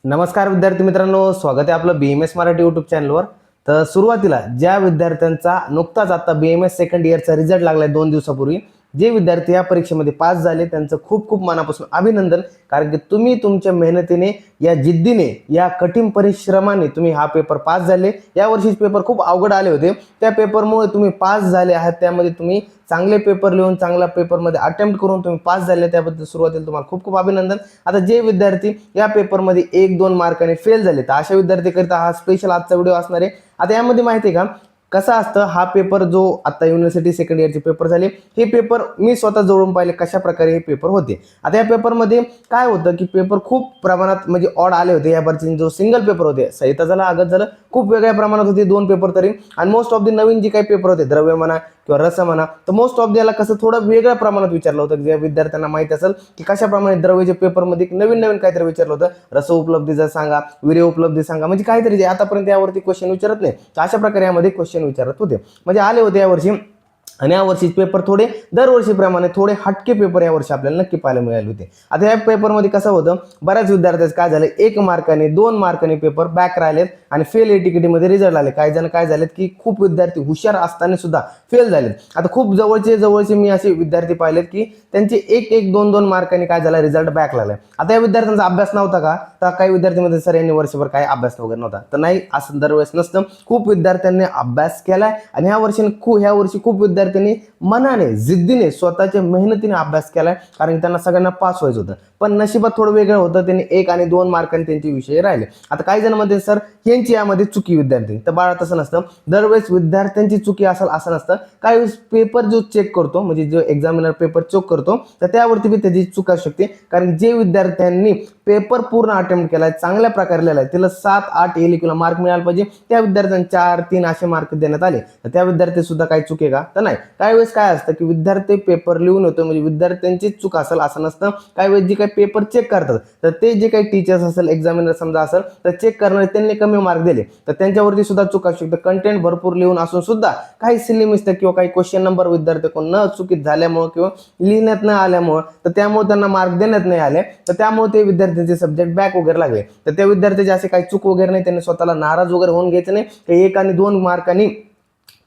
नमस्कार विद्यार्थी मित्रांनो, स्वागत आहे आपलं BMS मराठी यूट्यूब चॅनलवर। तर सुरुवातीला ज्या विद्यार्थ्यांचा नुकताच आता BMS सेकंड इयरचा रिझल्ट लागलाय 2 दिवसापूर्वी, जे विद्यार्थी या परीक्षेमध्ये पास झाले त्यांचं खूप खूप मनापासून अभिनंदन। कारण की तुम्ही तुमच्या मेहनतीने, या जिद्दीने, या कठीण परिश्रमाने तुम्ही हा पेपर पास झाले। या वर्षीचे पेपर खूप अवघड आले होते, त्या पेपरमुळे तुम्ही पास झाले आहात। त्यामध्ये तुम्ही चांगले पेपर लिहून चांगल्या पेपरमध्ये अटेम्प्ट करून तुम्ही पास झाले, त्याबद्दल सुरुवातीला तुम्हाला खूप खूप अभिनंदन। आता जे विद्यार्थी या पेपरमध्ये 1-2 मार्काने फेल झाले, तर अशा विद्यार्थ्यांकरिता हा स्पेशल आजचा व्हिडिओ असणार आहे। आता यामध्ये माहिती आहे का कसा असतं हा पेपर, जो आता युनिव्हर्सिटी सेकंड इयरचे पेपर झाले, हे पेपर मी स्वतः जवळून पाहिले कशा प्रकारे हे पेपर होते। आता या पेपरमध्ये काय होतं की पेपर खूप प्रमाणात म्हणजे ऑड आले होते। या वर्षी जो सिंगल पेपर होते, संहिता झाला, आगत झालं, खूप वेगळ्या प्रमाणात होते 2 पेपर तरी। आणि मोस्ट ऑफ द नवीन जे काही पेपर होते, द्रव्य म्हणा किंवा रस म्हणा, तर मोस्ट ऑफ द्याला कसं थोडं वेगळ्या प्रमाणात विचारलं होतं। ज्या विद्यार्थ्यांना माहिती असेल की कशाप्रमाणे द्रव्यच्या पेपरमध्ये नवीन नवीन काहीतरी विचारलं होतं, रस उपलब्धीचा सांगा, वीर्य उपलब्धी सांगा, म्हणजे काहीतरी जे आतापर्यंत यावरती क्वेश्चन विचारत नाही, तर अशा प्रकारे यामध्ये क्वेश्चन विचारत होते, म्हणजे आले होते यावर्षी। आणि या वर्षी पेपर थोडे दरवर्षीप्रमाणे थोडे हटके पेपर या वर्षी आपल्याला नक्की पाहायला मिळाले होते। आता या पेपरमध्ये कसं होतं, बऱ्याच विद्यार्थ्यांचं काय झालं, 1 मार्काने 2 मार्काने पेपर बॅक राहिलेत आणि फेल एटीकेटीमध्ये रिझल्ट आले। काही जण काय झालेत की खूप विद्यार्थी हुशार असताना सुद्धा फेल झालेत। आता खूप जवळचे मी असे विद्यार्थी पाहिलेत की त्यांचे 1-1, 2-2 मार्काने काय झालं, रिझल्ट बॅक लागलाय। आता या विद्यार्थ्यांचा अभ्यास नव्हता का, तर काही विद्यार्थ्यांमध्ये सर यांनी वर्षभर काय अभ्यास वगैरे नव्हता, तर नाही, असं दरवेळेस नसतं। खूप विद्यार्थ्यांनी अभ्यास केलाय आणि ह्या वर्षी खूप विद्यार्थ्यांनी मनाने, जिद्दीने, स्वतःच्या मेहनतीने अभ्यास केलाय, कारण त्यांना सगळ्यांना पास व्हायचं होतं। पण नशिबात थोडं वेगळं होतं, त्यांनी 1 आणि 2 मार्कांनी त्यांचे विषय राहिले। आता काही जण म्हणते सर यांची यामध्ये चुकी विद्यार्थी, तर बाळा तसं नसतं। दरवेळेस विद्यार्थ्यांची चुकी असेल असं नसतं। काही वेळेस पेपर जो चेक करतो, म्हणजे जो एक्झामिनर पेपर चेक करतो, तर त्यावरती बी त्याची चूक असू शकते। कारण जे विद्यार्थ्यांनी पेपर पूर्ण अटेम्प्ट केलाय, चांगल्या प्रकारे लिहिलाय, त्याला 7-8 येईल किंवा मार्क मिळाला पाहिजे, त्या विद्यार्थ्यांना 4-3 असे मार्क देण्यात आले, तर त्या विद्यार्थी सुद्धा काही चुके का, तर नाही। काही वेळेस काय असतं की विद्यार्थी पेपर लिहून होतो, म्हणजे विद्यार्थ्यांची चूक असेल असं नसतं। काही वेळेस जे काही पेपर चेक करतात, तर ते जे काही टीचर्स असेल, एक्झामिनर समजा असेल, तर चेक करणारे त्यांनी कमी मार्क दिले, तर त्यांच्यावरती सुद्धा चूक असू शकते। कंटेंट भरपूर लिहून असून सुद्धा काही सिली मिस्टेक किंवा काही क्वेश्चन नंबर विद्यार्थ्याकडून न चुकीत झाल्यामुळे किंवा लिहिण्यात न आल्यामुळे, तर त्यामुळे त्यांना मार्क देण्यात नाही आले, तर त्यामुळे ते विद्यार्थ्यांचे सब्जेक्ट बॅक वगैरे लागले। तर त्या विद्यार्थ्याचे असे काही चूक वगैरे नाही, त्यांनी स्वतःला नाराज वगैरे होऊन घ्यायचं नाही। की 1 आणि 2 मार्कांनी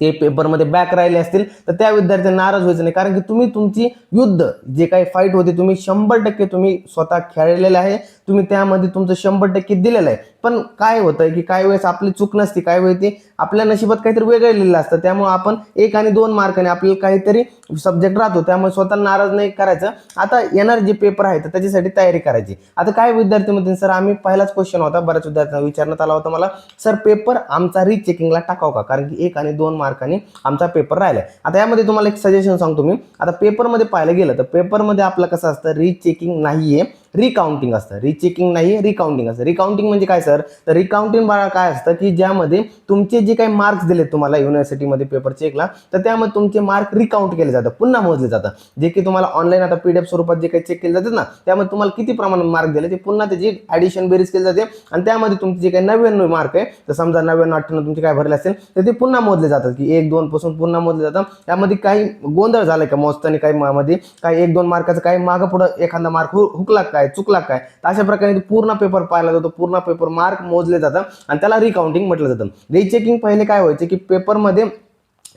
ते पेपरमध्ये बॅक राहिले असतील, तर त्या विद्यार्थ्यांना नाराज व्हायचं नाही। कारण की तुम्ही तुमची युद्ध, जे काही फाईट होते, तुम्ही 100% तुम्ही स्वतः खेळलेले आहे, तुम्ही त्यामध्ये तुमचं 100% दिलेलं आहे। पण काय होतं की काही वेळेस आपली चूक नसते, काही वेळेस ते आपल्या नशिबात काहीतरी वेगळं लिहिलं असतं, त्यामुळे आपण 1 आणि 2 मार्काने आपल्याला काहीतरी सब्जेक्ट राहतो, त्यामुळे स्वतःला नाराज नाही करायचं। आता येणार जे पेपर आहे तर त्याच्यासाठी तयारी करायची। आता काय विद्यार्थी म्हणतील सर आम्ही पहिलाच क्वेश्चन होता, बऱ्याच विद्यार्थ्यांना विचारण्यात आला होता मला, सर पेपर आमचा रिचेकिंगला टाकाव का, कारण की 1 आणि 2 मार्कांनी आमचा पेपर राहिलाय। आता यामध्ये तुम्हाला एक सजेशन सांगतो मी। आता पेपरमध्ये पाहायला गेलं तर पेपरमध्ये आपलं कसं असतं, रिचेकिंग नाहीये, रिकाउंटिंग असतं। रिचेकिंग नाहीये, रिकाउंटिंग असतं। रिकाउंटिंग म्हणजे काय सर, तर रिकाउंटिंग बाळा काय असतं की ज्यामध्ये तुमचे जे काही मार्क्स दिले तुम्हाला युनिव्हर्सिटीमध्ये पेपर चेकला, तर त्यामध्ये तुमचे मार्क रिकाउंट केले जातात, पुन्हा मोजले जातात। जे की तुम्हाला ऑनलाईन आता PDF स्वरूपात जे काही चेक केले जातात ना, त्यामध्ये तुम्हाला किती प्रमाणात मार्क दिले ते पुन्हा त्याची ऍडिशन बेरीज केली जाते, आणि त्यामध्ये तुमचे जे काही 99 मार्क आहे, तर समजा 99-98 तुमचे काय भरले असेल, तर ते पुन्हा मोजले जातात, की 1-2 पासून पुन्हा मोजले जातात। त्यामध्ये काही गोंधळ झालाय का मोजताना, काही मध्ये काही 1-2 मार्काचं काही मागं पुढं एखादा मार्क हुकला काय, चुकला काय, तर अशा प्रकारे पूर्ण पेपर पाहिला जातो, पूर्ण पेपर मार्क मोजले जातात, आणि त्याला रिकाउंटिंग म्हटलं जातं। रिचेकिंग पहिले काय व्हायचे की पेपरमध्ये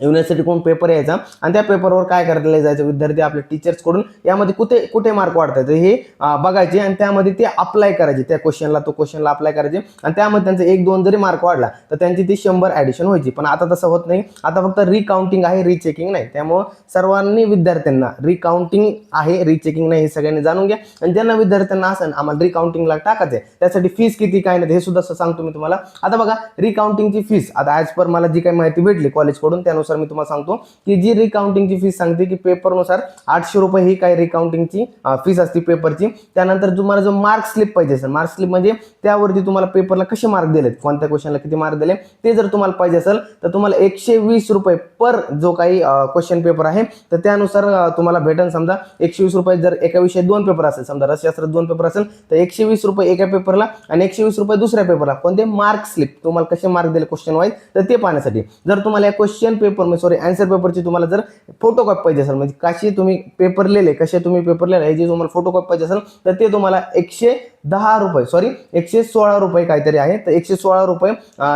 युनिव्हर्सिटीकडून पेपर यायचा, आणि त्या पेपरवर काय करायला जायचं, विद्यार्थी आपल्या टीचर्स कडून यामध्ये कुठे मार्क वाढतात हे बघायचे, आणि त्यामध्ये ते अप्लाय करायचे, त्या क्वेश्चनला अप्लाय करायचे, आणि त्यामध्ये त्यांचा 1-2 जरी मार्क वाढला तर त्यांची ती 100 ऍडिशन व्हायची। पण आता तसं होत नाही, आता फक्त रिकाउंटिंग आहे, रिचेकिंग नाही। त्यामुळे सर्वांनी विद्यार्थ्यांना रिकाउंटिंग आहे, रिचेकिंग नाही, हे सगळ्यांनी जाणून घ्या। आणि ज्यांना विद्यार्थ्यांना असं आम्हाला रिकाउंटिंगला टाकायचं आहे, त्यासाठी फीस किती काय नाही हे सुद्धा सांगतो मी तुम्हाला। आता बघा रिकाउंटिंगची फीस, आता ॲज पर मला जी काही माहिती भेटली कॉलेजकडून, त्यानुसार मी तुम्हाला सांगतो की जी रिकाउंटिंगची फीस सांगते की पेपरनुसार 800 रुपये ही काय रिकाउंटिंगची फीस असते पेपरची। त्यानंतर तुम्हाला जो मार्क स्लिप पाहिजे असेल, मार्क स्लिप म्हणजे त्यावरती तुम्हाला पेपरला कसे मार्क दिलेत, कोणत्या क्वेश्चनला किती मार्क दिले, ते जर तुम्हाला पाहिजे असेल तर तुम्हाला 120 रुपये पर जो काही क्वेश्चन पेपर आहे, तर त्यानुसार तुम्हाला भेटेल। समजा 120 रुपये जर एका विषयात 2 पेपर असेल, समजा रसशास्त्रात 2 पेपर असेल, तर 120 रुपये एका पेपरला आणि 120 रुपये दुसऱ्या पेपरला। कोणते मार्क स्लिप, तुम्हाला कसे मार्क दिले क्वेश्चन वाईज, तर ते पाहण्यासाठी। जर तुम्हाला या क्वेश्चन पेपर म्हणजे सॉरी आन्सर पेपरची तुम्हाला जर फोटो कॉपी पाहिजे असेल, म्हणजे कशी तुम्ही पेपर लिहिले, कसे तुम्ही पेपर लिहिले हे जे तुम्हाला फोटो कॉपी पाहिजे असेल तर ते तुम्हाला 110 रुपये सॉरी 116 रुपये काहीतरी आहे. तर 116 रुपये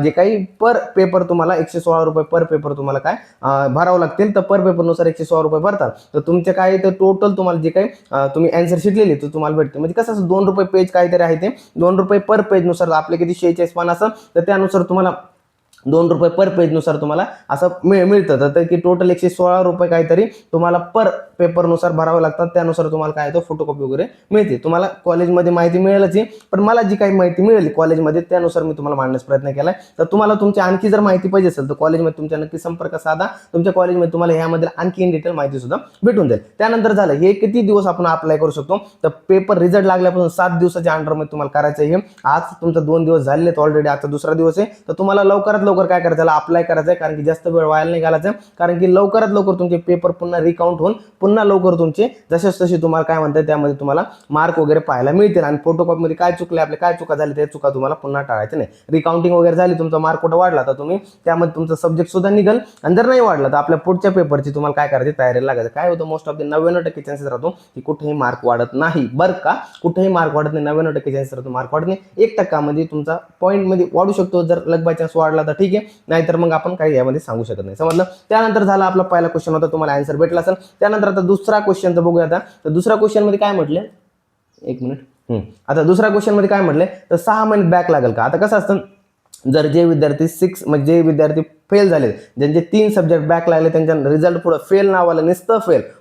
जे काही पर पेपर तुम्हाला 116 रुपये पर पेपर तुम्हाला काय भरावं लागतील. तर पर पेपरनुसार 116 रुपये भरतात. तर तुमचे काय तर टोटल तुम्हाला जे काही तुम्ही आन्सर शीट लिहिली तर तुम्हाला भेटते. म्हणजे कसं असं 2 रुपये पेज काहीतरी आहे, ते 2 रुपये पर पेजनुसार आपले किती 46 पान असेल तर त्यानुसार तुम्हाला 2 रुपये पर पेजनुसार तुम्हाला असं मिळतं. तर की टोटल 116 रुपये काहीतरी तुम्हाला पर पेपरनुसार भरावे लागतात. त्यानुसार तुम्हाला काय तो फोटोकॉपी वगैरे मिळते. तुम्हाला कॉलेजमध्ये माहिती मिळेलच, पण मला जी काही माहिती मिळाली कॉलेजमध्ये त्यानुसार मी तुम्हाला मांडण्याचा प्रयत्न केला. तर तुम्हाला तुमची आणखी जर माहिती पाहिजे असेल तर कॉलेजमध्ये तुमच्या नक्की संपर्क साधा. तुमच्या कॉलेजमध्ये तुम्हाला ह्यामध्ये आणखी इन डिटेल माहिती सुद्धा भेटून जाईल. त्यानंतर झालं हे किती दिवस आपण अप्लाय करू शकतो. तर पेपर रिझल्ट लागल्यापासून 7 दिवसाच्या अंडरमध्ये तुम्हाला करायचं आहे. आज तुमचा 2 दिवस झालेले ऑलरेडी, आता दुसरा दिवस आहे. तर तुम्हाला लवकरात लवकर काय करायचं आहे, अप्लाय करायचं आहे. कारण की जास्त वेळ व्हायला नाही घालायचं. कारण की लवकरात लवकर तुमचे पेपर पुन्हा रिकाउंट होऊन पुन्हा लवकर तुमचे जसे तुम्हाला काय म्हणतात त्यामध्ये तुम्हाला मार्क वगैरे पाहायला मिळतील. आणि फोटोकॉपीमध्ये काय चुकले आपले, काय चुका झाली, ते चुका तुम्हाला पुन्हा टाळायचे नाही. रिकाउंटिंग वगैरे झाली, तुमचा मार्क कुठं वाढला तर तुम्ही त्यामध्ये तुमचा सब्जेक्ट सुद्धा निघल. आणि जर नाही वाढला तर आपल्या पुढच्या पेपरची तुम्हाला काय करायची, तयारी लागायचं. काय होतं मोस्ट ऑफ द 99% चान्सेस राहतो की कुठेही मार्क वाढत नाही. बरं का, कुठेही मार्क वाढत नाही, 99% चान्सेस राहतो मार्क वाढत नाही. 1% मध्ये तुमचा पॉईंट मध्ये वाढू शकतो. जर लक बाय चान्स वाढला तर ठीक आहे, नाहीतर मग आपण काही यामध्ये सांगू शकत नाही. समजलं. त्यानंतर झाला आपला पहिला क्वेश्चन होता, तुम्हाला आन्सर भेटला असेल. त्यानंतर आता दुसरा क्वेश्चन तर बघूया. आता तर दुसरा क्वेश्चन मध्ये काय म्हटले, एक मिनिट. आता दुसरा क्वेश्चन मध्ये काय म्हटले तर 6 महिने बॅक लागेल का. आता कसं असतं, जर जे विद्यार्थी म्हणजे जे विद्यार्थी फेल झाले, ज्यांचे 3 सब्जेक्ट बॅक लागले, त्यांच्या रिझल्ट पुढे फेल नाव आलं,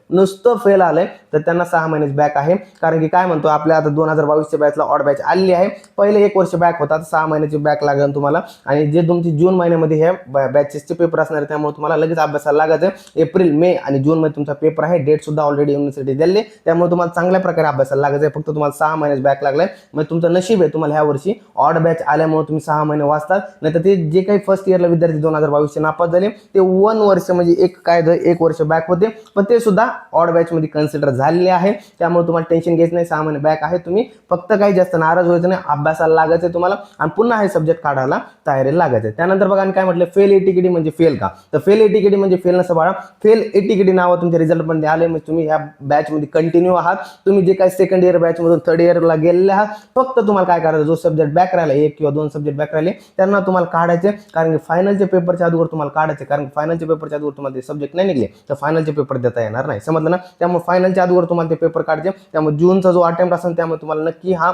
नुसतं फेल आलंय तर त्यांना 6 महिने बॅक आहे. कारण की काय म्हणतो आपल्या आता 2022च्या बॅचला ऑड बॅच आलेली आहे. पहिले 1 वर्ष बॅक होता, 6 महिन्याची बॅक लागेल तुम्हाला. आणि जे तुमची जून महिन्यामध्ये ह्या बॅचेसचे पेपर असणार आहे, त्यामुळे तुम्हाला लगेच अभ्यासाला लागायचं. एप्रिल मे आणि जून मध्ये तुमचा पेपर आहे. डेट सुद्धा ऑलरेडी युनिव्हर्सिटी दिली, त्यामुळे तुम्हाला चांगल्या प्रकारे अभ्यासाला लागायचं. फक्त तुम्हाला 6 महिने बॅक लागलाय. मग तुमचं नशीब आहे, तुम्हाला ह्या वर्षी ऑड बॅच आल्यामुळे तुम्ही 6 महिने वाचतात. नाहीतर ते जे काही फर्स्ट इयरला विद्यार्थी 2022चे नापास झाले ते 1 वर्ष म्हणजे एक वर्ष बॅक होते, पण ते सुद्धा ऑड बॅच मध्ये कन्सिडर झालेले आहे. त्यामुळे तुम्हाला टेन्शन घ्यायचं नाही, 6 महिने बॅक आहे. तुम्ही फक्त काही जास्त नाराज व्हायचं नाही, अभ्यासाला लागायचं तुम्हाला आणि पुन्हा हे सब्जेक्ट काढायला तयारीला लागायचं. त्यानंतर बघा आणि काय म्हटलं, फेल एटीकेडी म्हणजे फेल का. तर फेल एटीकेडी म्हणजे फेल नसतं बाळा. फेल एटीकेडी नाव तुमच्या रिझल्ट मध्ये आले, म्हणजे तुम्ही ह्या बॅच मध्ये कंटिन्यू आहात. तुम्ही जे काही सेकंड इयर बॅच मधून थर्ड इयरला गेलेले आहात, फक्त तुम्हाला काय करायचं, जो सब्जेक्ट बॅक राहिला, 1 किंवा 2 सब्जेक्ट बॅक राहिले, त्यांना तुम्हाला काढायचे. कारण की फायनलच्या पेपरच्या अगोदर तुम्हाला काढायचे. कारण की फायनलच्या पेपरच्या अगोदर तुम्हाला ते सब्जेक्ट नाही निघले तर फायनलचे पेपर देता येणार नाही. समजलं ना. त्यामुळे फायनलच्या अगोदर तुम्हाला ते पेपर काढायचे. त्यामुळे जूनचा जो अटेम्प्ट असेल त्यामुळे तुम्हाला नक्की हा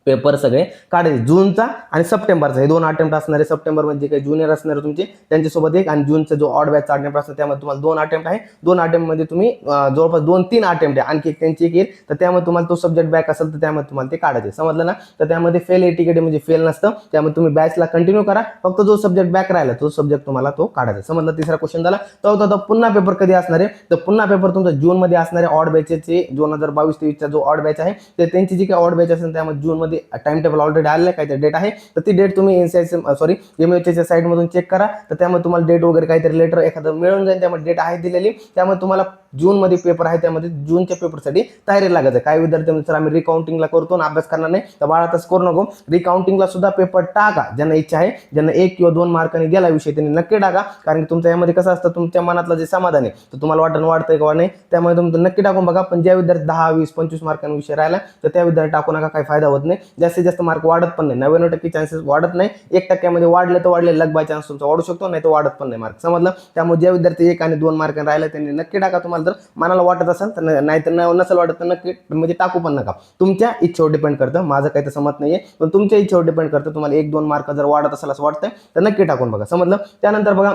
पेपर सगळे काढायचे. जूनचा आणि सप्टेंबरचा हे 2 अटेम्प्ट असणारे. सप्टेंबर मध्ये काही ज्युनियर असणारे तुमचे त्यांच्यासोबत एक, आणि जूनचा जो ऑड बॅचचा अटेम्प्ट असतो त्यामध्ये तुम्हाला 2 अटेम्प्ट आहे. 2 अटेम्प्ट मध्ये तुम्ही जवळपास 2-3 अटेम्प्ट आहे, आणखी त्यांची एक येईल. तर त्यामध्ये तुम्हाला तो सब्जेक्ट बॅक असेल तर त्यामध्ये तुम्हाला ते काढायचे. समजलं ना. तर त्यामध्ये फेल एटीकेडी म्हणजे फेल नसतं. त्यामुळे तुम्ही बॅचला कंटिन्यू करा, फक्त जो सब्जेक्ट बॅक राहिला तो सब्जेक्ट तुम्हाला तो काढायचा. समजलं. तिसरा क्वेश्चन झाला. तर पुन्हा पेपर कधी असणार आहे, तर पुन्हा पेपर तुमचा जून मध्ये असणारे ऑड बॅचेचे 2022-23चा जो ऑड बॅच आहे तर त्यांची जी काही ऑड बॅच असेल त्यामध्ये जून मध्ये टाइम टेबल ऑलरेडी आलेलं आहे, काहीतरी डेट आहे. तर ती डेट तुम्ही एमएचच्या साईड मधून चेक करा. तर त्यामध्ये तुम्हाला डेट वगैरे काहीतरी लेटर एखादं मिळून जाईल, त्यामध्ये डेट आहे दिलेली. त्यामुळे तुम्हाला जून मध्ये पेपर आहे, त्यामध्ये जूनच्या पेपरसाठी तयारी लागायचं. काही विद्यार्थी सर आम्ही रिकाउंटिंगला करतो ना अभ्यास करणार नाही, तर बाळा तसं करू नको. रिकाउंटिंगला सुद्धा पेपर टाका. ज्यांना इच्छा आहे, ज्यांना 1 किंवा 2 मार्कांनी गेला विषय त्यांनी नक्की टाका. कारण की तुमच्या यामध्ये कसं असतं, तुमच्या मनातलं जे समाधान आहे तर तुम्हाला वाढतंय का नाही, त्यामुळे तुम्ही नक्की टाकून बघा. पण ज्या विद्यार्थी 10, 20, 25 मार्कांनी विषय राहिला तर त्या विद्यार्थी टाकू नका, काही फायदा होत नाही. जास्तीत जास्त मार्क वाढत पण नाही. 99% चान्सेस वाढत नाही. 1% वाढले तर वाढले, लक बाय चान्स तुमचा वाढू शकतो, नाही तर वाढत पण नाही मार्क. समजलं. त्यामुळे ज्या विद्यार्थी 1 आणि 2 मार्कांनी राहिले त्यांनी नक्की टाका. तुम्हाला जर मनाला वाटत असेल तर, नाही तर नसेल वाटत तर नक्की म्हणजे टाकू पण नका. तुमच्या इच्छेवर डिपेंड करतं. माझं काही तसं मत नाहीये, पण तुमच्या इच्छेवर डिपेंड करतं. तुम्हाला 1-2 मार्क जर वाढत असेल असं वाटतंय तर नक्की टाकून बघा. समजलं. त्यानंतर बघा,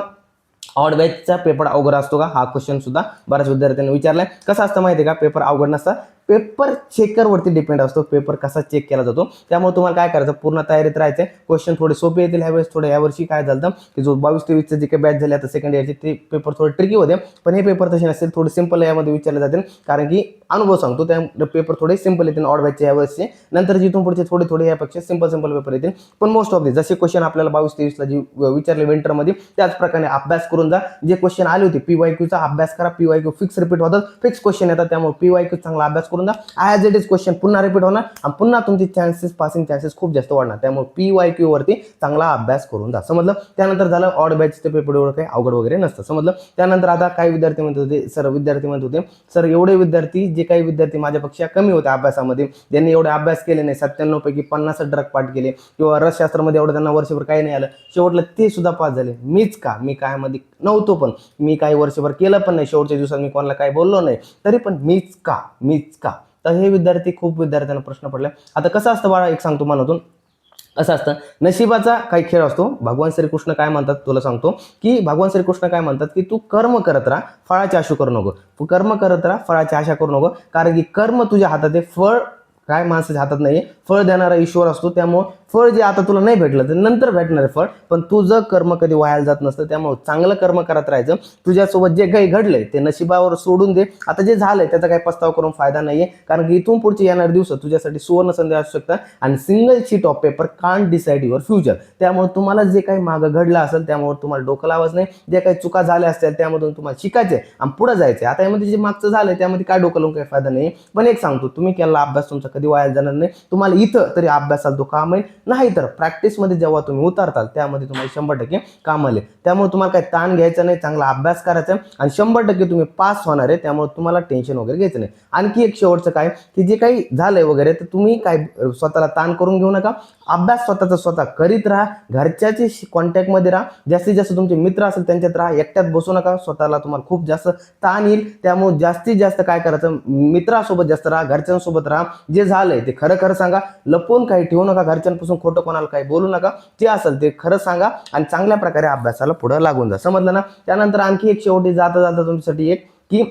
ऑड बॅचचा पेपर अवघड असतो का, हा क्वेश्चन सुद्धा बऱ्याच विद्यार्थ्यांनी विचारलाय. कसं असतं माहिती आहे का, पेपर अवघड नसतं. पेपर चेकरवरती डिपेंड असतो, पेपर कसा चेक केला जातो. त्यामुळे तुम्हाला काय करायचं, पूर्ण तयारीत राहायचं. क्वेश्चन थोडे सोपे येतील ह्यावेळेस. थोडे यावर्षी काय झालं की जो 22-23चे जे काही बॅच झाले आता सेकंड इयरचे ते पेपर थोडे ट्रिकी होते, पण हे पेपर तसे नसतील, थोडे सिंपल यामध्ये विचारले जातील. कारण की अनुभव सांगतो, त्या पेपर थोडे सिंपल येतील ऑड बॅचचे यावेळेसचे. नंतर जिथून पुढचे थोडे यापेक्षा सिंपल पेपर येतील. पण मोस्ट ऑफ जसे क्वेश्चन आपल्याला 22-23ला जे विचारले विंटरमध्ये त्याच प्रकारे अभ्यास करून जा. जे क्वेश्चन आले होते पीवायक्यूचा अभ्यास करा. पीवायक्यू फिक्स रिपीट होतात, फिक्स क्वेश्चन येतात. त्यामुळे पीवायक्यू चांगला अभ्यास करून करून द्या, ॲज इट इज क्वेश्चन पुन्हा रिपीट होणार आणि पुन्हा तुमची पासिंग चान्सेस खूप जास्त वाढणार. त्यामुळे PYQ वरती चांगला अभ्यास करून द्या. समजलं. त्यानंतर झालं ऑड बॅचचे पेपर एवढं काही अवघड वगैरे नसतं. समजलं. त्यानंतर आता काही विद्यार्थी म्हणत होते सर एवढे विद्यार्थी जे काही विद्यार्थी माझ्यापेक्षा कमी होते अभ्यासामध्ये, ज्यांनी एवढे अभ्यास केले नाही, 97 पैकी 50 ड्रग पाठ केले किंवा रसशास्त्रामध्ये एवढं त्यांना वर्षभर काही नाही आलं, शेवटला ते सुद्धा पास झाले, मीच का? मी काय मध्ये नव्हतो, पण मी काही वर्षभर केलं पण नाही, शेवटच्या दिवसात मी कोणाला काही बोललो नाही, तरी पण मीच का? तर हे विद्यार्थी खूप विद्यार्थ्यांना प्रश्न पडले. आता कसं असतं बाळा, एक सांगतो मनातून, असं असतं नशिबाचा काही खेळ असतो. भगवान श्रीकृष्ण काय म्हणतात तुला सांगतो, की भगवान श्रीकृष्ण काय म्हणतात, की तू कर्म करत राहा, फळाची आशा करू नको. तू कर्म करत राहा, फळाची आशा करू नको, कारण की कर्म तुझ्या हातात आहे, फळ काय माणसाच्या हातात नाही. फळ देणारा ईश्वर असतो. त्यामुळे फळ जे आता तुला नाही भेटलं तर नंतर भेटणार आहे फळ, पण तुझं कर्म कधी वाया जात नसतं. त्यामुळे चांगलं कर्म करत राहायचं. तुझ्यासोबत जे काही घडलंय ते नशिबावर सोडून दे. आता जे झालंय त्याचा काही पस्ताव करून फायदा नाहीये, कारण की इथून पुढचे येणारे दिवस तुझ्यासाठी सुवर्ण संधी असू शकतात आणि single sheet of paper can't decide your future. त्यामुळे तुम्हाला जे काही मागं घडलं असेल त्यामुळे तुम्हाला डोकं लावायचं नाही. जे काही चुका झाल्या असतील त्यामधून तुम्हाला शिकायचे आणि पुढे जायचे. आता यामध्ये जे मागचं झालंय त्यामध्ये काय डोकं लावून काही फायदा नाही. पण एक सांगतो, तुम्ही केलेला अभ्यास तुमचा कधी वाया जाणार नाही. तुम्हाला इथं तरी अभ्यासाला तो काम आहे, नाही तर प्रॅक्टिसमध्ये जेव्हा तुम्ही उतरताल त्यामध्ये तुम्हाला 100% काम आले. त्यामुळे तुम्हाला काही ताण घ्यायचा नाही, चांगला अभ्यास करायचा आणि 100% तुम्ही पास होणार आहे. त्यामुळे तुम्हाला टेन्शन वगैरे घ्यायचं नाही. आणखी एक शेवटचं काय, की जे काही झालंय वगैरे तर तुम्ही काय स्वतःला ताण करून घेऊ नका. अभ्यास स्वतःचा स्वतः करीत राहा, घरच्याची कॉन्टॅक्टमध्ये राहा, जास्तीत जास्त तुमचे मित्र असेल त्यांच्यात राहा, एकट्यात बसू नका. स्वतःला तुम्हाला खूप जास्त ताण येईल. त्यामुळे जास्तीत जास्त काय करायचं, मित्रासोबत जास्त राहा, घरच्यांसोबत राहा. जे झालंय ते खरं सांगा, लपवून काही ठेवू नका, घरच्यांपासून खोटं कोणाला काही बोलू नका. जे असेल ते खरं सांगा आणि चांगल्या प्रकारे अभ्यासाला पुढे लागून जा. समजलं ना. त्यानंतर आणखी एक शेवटी जाता जाता तुमच्यासाठी एक, की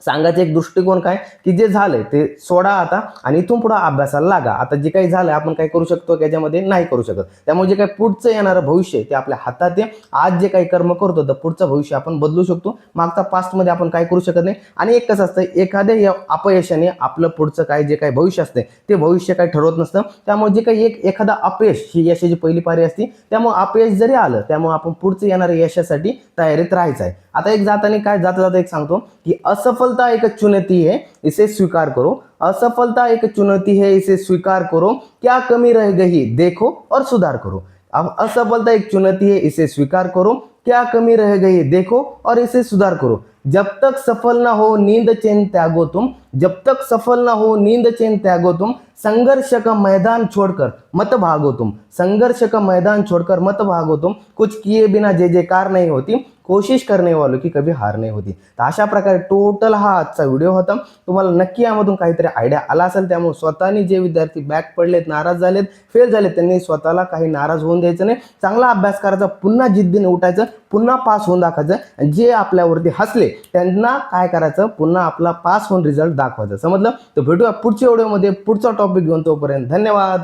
सांगायचं एक दृष्टिकोन काय, की जे झालंय ते सोडा आता आणि इथून पुढे अभ्यासाला लागा. आता जे काही झालंय आपण काय करू शकतो त्याच्यामध्ये नाही करू शकत. त्यामुळे जे काही पुढचं येणारं भविष्य आहे ते आपल्या हातात आहे. आज जे काही कर्म करतो तर पुढचं भविष्य आपण बदलू शकतो. मागचा पास्टमध्ये आपण काय करू शकत नाही. आणि एक कसं असतं, एखाद्या अपयशाने आपलं पुढचं काय जे काही भविष्य असते ते भविष्य काही ठरवत नसतं. त्यामुळे जे काही एखादा अपयश ही यशाची पहिली पायरी असते. त्यामुळे अपयश जरी आलं त्यामुळे आपण पुढचं येणाऱ्या यशासाठी तयारीत राहायचं आहे. आता एक जाता एक सांगतो, की असफलता एक चुनौती है इसे स्वीकार करो, असफलता एक चुनौती है इसे स्वीकार करो, क्या कमी रह गई देखो और सुधार करो. असफलता एक चुनौती है इसे स्वीकार करो, क्या कमी रह गई देखो और इसे सुधार करो. जब तक सफल ना हो नींद चैन त्यागो तुम, जब तक सफल ना हो नींद चैन त्यागो तुम, संघर्ष का मैदान छोड़कर मत भागो तुम, संघर्ष का मैदान छोड़कर मत भागो तुम, कुछ किए बिना जय जयकार नहीं होती, कोशिश करने वालों की कभी हार नाही होती. तर अशा प्रकारे टोटल हा आजचा व्हिडिओ होता. तुम्हाला नक्की यामधून काहीतरी आयडिया आला असेल. त्यामुळे स्वतःनी जे विद्यार्थी बॅक पडलेत, नाराज झालेत, फेल झालेत, त्यांनी स्वतःला काही नाराज होऊन द्यायचं नाही. चांगला अभ्यास करायचा, पुन्हा जिद्दीने उठायचं, पुन्हा पास होऊन दाखवायचं. जे आपल्यावरती हसले त्यांना काय करायचं, पुन्हा आपला पास होऊन रिझल्ट दाखवायचा. समजलं. तर भेटूया पुढच्या व्हिडिओमध्ये पुढचा टॉपिक घेऊन. तोपर्यंत धन्यवाद.